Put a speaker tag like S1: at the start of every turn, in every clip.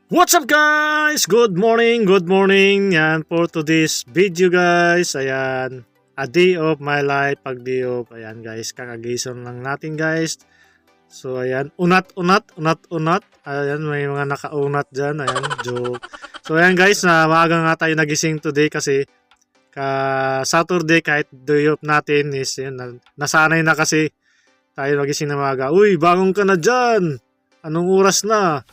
S1: What's up guys? Good morning, good morning. Yan for today's video guys. Ayan, a day of my life, pag day of. Ayan guys, kakagising lang natin guys. So ayan, unat. Ayan, may mga nakaunat dyan. Ayan, joke. So ayan guys, na maaga nga tayo nagising today kasi Saturday kahit day off natin is yun, nasanay na kasi tayo nagising na maaga. Uy, bangon ka na dyan! Anong oras na?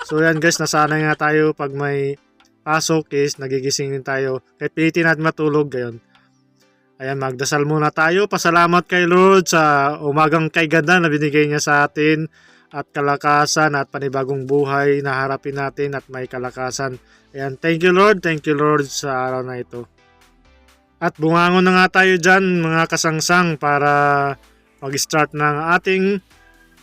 S1: So yan guys, nasanay nga tayo pag may pasok is nagigising din tayo. Kahit pilitin natin matulog gayon. Ayan, magdasal muna tayo. Pasalamat kay Lord sa umagang kay ganda na binigay niya sa atin at kalakasan at panibagong buhay na harapin natin at may kalakasan. Ayan, thank you Lord sa araw na ito. At bumangon na nga tayo dyan mga kasangsang para mag-start ng ating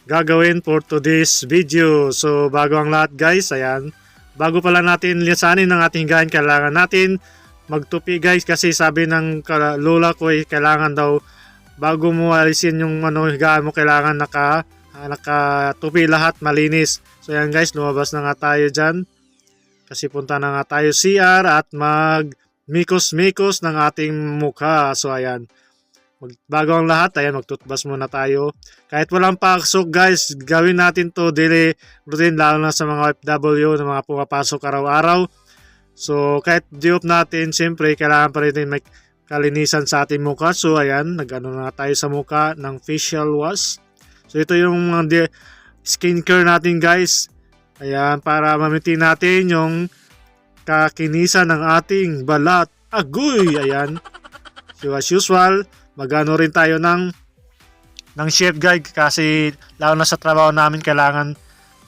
S1: gagawin for today's video. So bago ang lahat guys, ayan, bago pala natin lisanin ng ating higaan, kailangan natin magtupi guys, kasi sabi ng lola ko kailangan daw bago mo alisin yung higaan mo, kailangan nakatupi lahat, malinis. So ayan guys, lumabas na nga tayo dyan kasi punta na nga tayo CR at mag mikos ng ating mukha. So ayan, bago ang lahat, ayan, magtutbas muna tayo. Kahit walang pasok guys, gawin natin to daily routine, lalo na sa mga OFW na mga pumapasok araw-araw. So kahit di-off natin, siyempre kailangan pa rin may kalinisan sa ating mukha. So ayan, nag-ano na tayo sa mukha ng facial wash. So ito yung mga skincare natin guys. Ayan, para ma-maintain natin yung kakinisan ng ating balat. Agoy! Ayan. So as usual, magano rin tayo ng shave guide kasi lalo na sa trabaho namin kailangan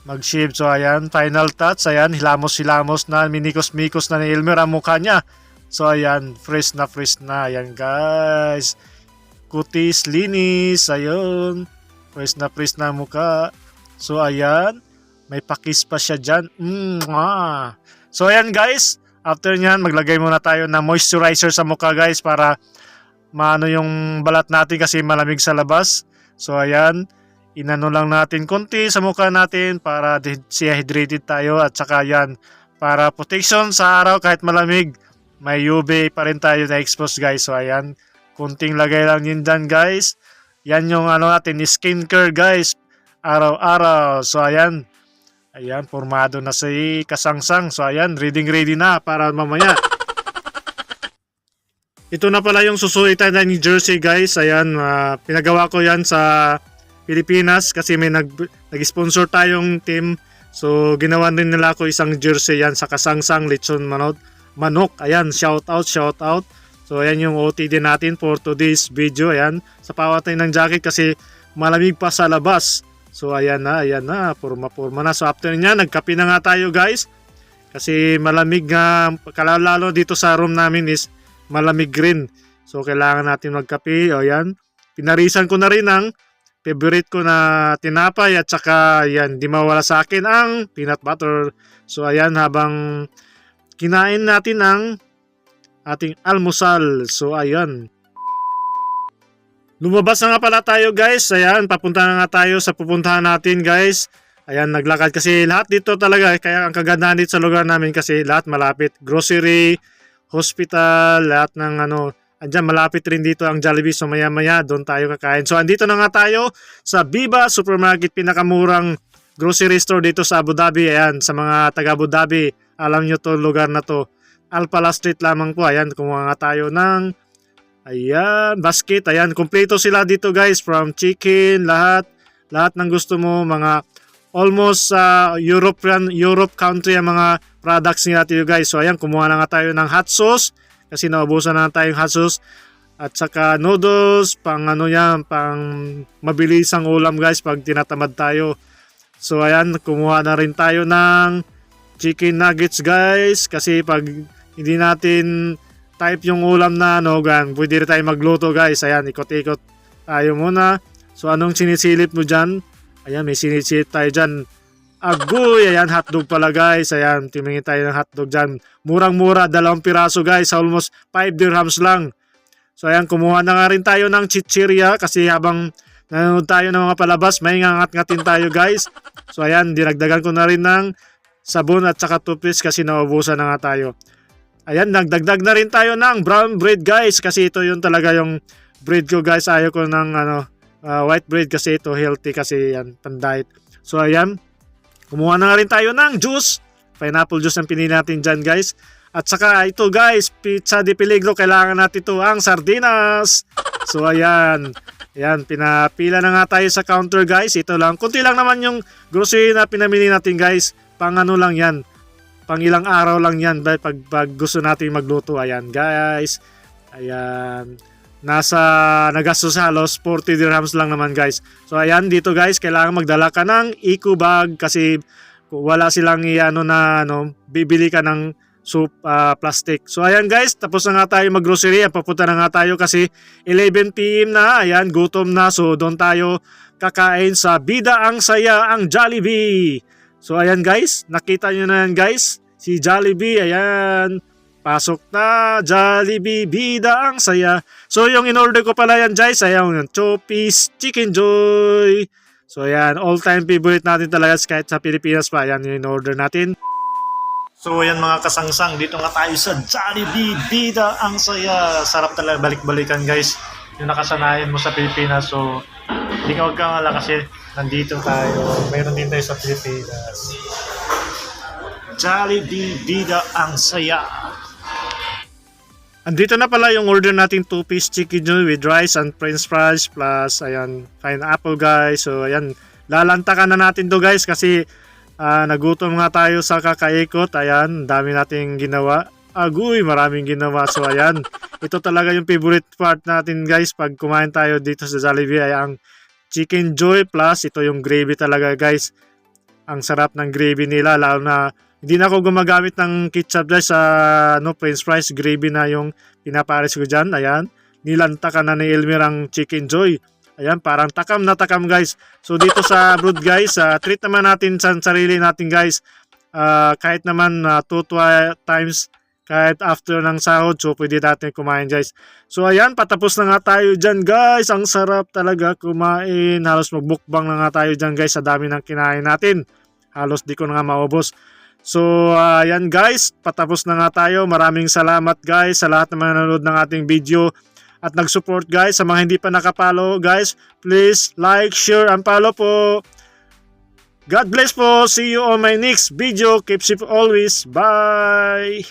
S1: mag-shave. So ayan, final touch. Ayan, hilamos na, minikos-mikos na ni Elmer ang mukha niya. So ayan, fresh na. Ayan guys, kutis, linis. Ayun, fresh na mukha. So ayan, may pakis pa siya dyan. So ayan guys, after nyan maglagay muna tayo ng moisturizer sa mukha guys para maano yung balat natin kasi malamig sa labas. So ayan, inano lang natin konti sa mukha natin para hydrated tayo, at saka yan para protection sa araw kahit malamig, may UV pa rin tayo na expose guys. So ayan, konting lagay lang yun dyan guys. Yan yung natin, skincare guys, araw-araw. So ayan, formado na si kasangsang. So ayan, ready na para mamaya. Ito na pala yung susulitan na ni jersey guys. Ayan, pinagawa ko yan sa Pilipinas kasi may nag-sponsor tayong team. So ginawa din nila ako isang jersey yan sa kasangsang lechon manok. Ayan, shout out. So ayan yung OTD natin for today's video. Ayan, sa pawatay ng jacket kasi malamig pa sa labas. So ayan na, purma na. So after niya, nagkape na nga tayo guys. Kasi malamig nga, lalo dito sa room namin is malamig rin. So kailangan natin magkape. O yan, pinarisan ko na rin ang favorite ko na tinapay, at saka yan, di mawala sa akin ang peanut butter. So ayan, habang kinain natin ang ating almusal. So ayan, lumabas na nga pala tayo guys. Ayan, papunta na nga tayo sa pupuntahan natin guys. Ayan, naglakad kasi lahat dito talaga. Kaya ang kagandahan dito sa lugar namin kasi lahat malapit. Grocery, hospital, lahat ng andyan malapit rin dito ang Jollibee. So maya doon tayo kakain. So andito na nga tayo sa Viva Supermarket, pinakamurang grocery store dito sa Abu Dhabi. Ayan, sa mga taga Abu Dhabi, alam nyo to lugar na to. Alpala Street lamang po. Ayan, kumuha nga tayo ng basket. Ayan, kumpleto sila dito guys, from chicken, lahat ng gusto mo, mga almost Europe country ang mga products nila dito guys. So ayan, kumuha na nga tayo ng hot sauce kasi naubusan na tayong hot sauce, at saka noodles, pang mabilisang ulam guys pag tinatamad tayo. So ayan, kumuha na rin tayo ng chicken nuggets guys kasi pag hindi natin type yung ulam na pwede rin tayo magluto guys. Ayan, ikot-ikot tayo muna. So anong sinisilip mo dyan? Ayan, may sinisilip tayo dyan. Agoy! Ayan, hotdog pala guys. Ayan, tumingin tayo ng hotdog dyan. Murang-mura, 2 piraso guys. Almost 5 dirhams lang. So ayan, kumuha na nga rin tayo ng chichirya kasi habang nanonood tayo ng mga palabas, may ngangat-ngatin tayo guys. So ayan, dinagdagan ko na rin ng sabon at saka toothpaste kasi naubusan na nga tayo. Ayan, nagdagdag na rin tayo ng brown bread guys kasi ito yung talaga yung bread ko guys. Ayaw ko ng white bread kasi ito healthy kasi yan, pan-diet. So ayan, kumuha na nga rin tayo ng juice. Pineapple juice ang pinili natin dyan guys. At saka ito guys, pizza de peligro, kailangan natin ito ang sardinas. So ayan, ayan, pinapila na nga tayo sa counter guys. Ito lang, kunti lang naman yung grocery na pinamili natin guys. Pang ano lang yan, pang ilang araw lang yan pag gusto natin magluto. Ayan guys, ayan, nagastos halos 40 dirhams lang naman guys. So ayan, dito guys, kailangan magdala ka ng eco bag kasi wala silang bibili ka ng soup plastic. So ayan guys, tapos na nga tayo maggrocery. Papunta na nga tayo kasi 11 PM na. Ayan, gutom na. So doon tayo kakain sa Bida ang Saya, ang Jollibee. So ayan guys, nakita nyo na yan guys, si Jollibee, ayan, pasok na, Jollibee, Bida ang Saya. So yung in-order ko pala yan guys, ayan, Choppies Chicken Joy. So ayan, all time favorite natin talaga kahit sa Pilipinas pa, ayan yung in-order natin. So ayan mga kasangsang, dito nga tayo sa Jollibee, Bida ang Saya. Sarap talaga balik-balikan guys, yung nakasanayan mo sa Pilipinas. So hindi ka huwag kang ala kasi nandito tayo, mayroon din tayo sa Pilipinas. Jollibee, Bida ang Saya. Andito na pala yung order natin, 2-piece chicken joy with rice and french fries plus ayan, pineapple guys. So ayan, lalantakan na natin to guys kasi nagutom nga tayo sa kakaikot. Ayan, dami nating ginawa. Aguy, maraming ginawa. So ayan, ito talaga yung favorite part natin guys pag kumain tayo dito sa Jollibee ay ang chicken joy plus ito yung gravy talaga guys. Ang sarap ng gravy nila, lalo na hindi na ako gumagamit ng ketchup guys sa french fries. Gravy na yung pinapares ko dyan. Ayan, nilantakan na ni Elmer ang chicken joy. Ayan, parang takam na takam guys. So dito sa abroad guys, treat naman natin sa sarili natin guys. Kahit naman 2 times kahit after ng sahod, so pwede natin kumain guys. So ayan, patapos na nga tayo dyan guys. Ang sarap talaga kumain. Halos magbukbang na nga tayo dyan guys sa dami ng kinain natin. Halos di ko na nga maubos. So ayan guys, patapos na nga tayo. Maraming salamat guys sa lahat na nanonood ng ating video at nag-support guys. Sa mga hindi pa nakapalo guys, please like, share, and follow po. God bless po. See you on my next video. Keep safe always. Bye.